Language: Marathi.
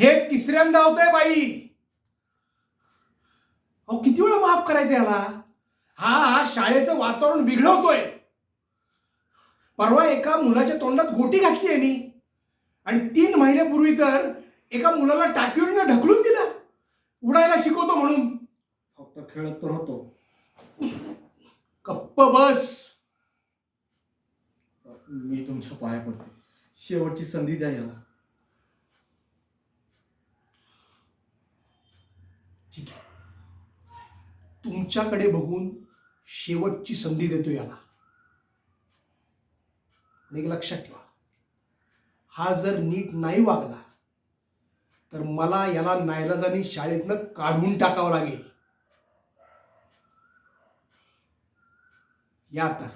हे तिसऱ्यांदा होतंय बाई. अहो किती वेळा माफ करायचं याला. हा शाळेचं वातावरण बिघडवतोय. परवा एका मुलाच्या तोंडात गोटी घातली यांनी आणि 3 महिन्यापूर्वी तर एका मुलाला टाकीवरून ढकलून दिलं उडायला शिकवतो म्हणून. फक्त खेळत तर होतो. गप्प बस. मी तुमच्या पाया पडते, शेवटची संधी द्या याला. ठीक आहे, तुमच्याकडे बघून शेवटची संधी देतो याला. आणि एक लक्षात ठेवा, हा जर नीट नाही वागला तर मला याला नाईलाजाने शाळेतनं काढून टाकावं लागेल. या आता.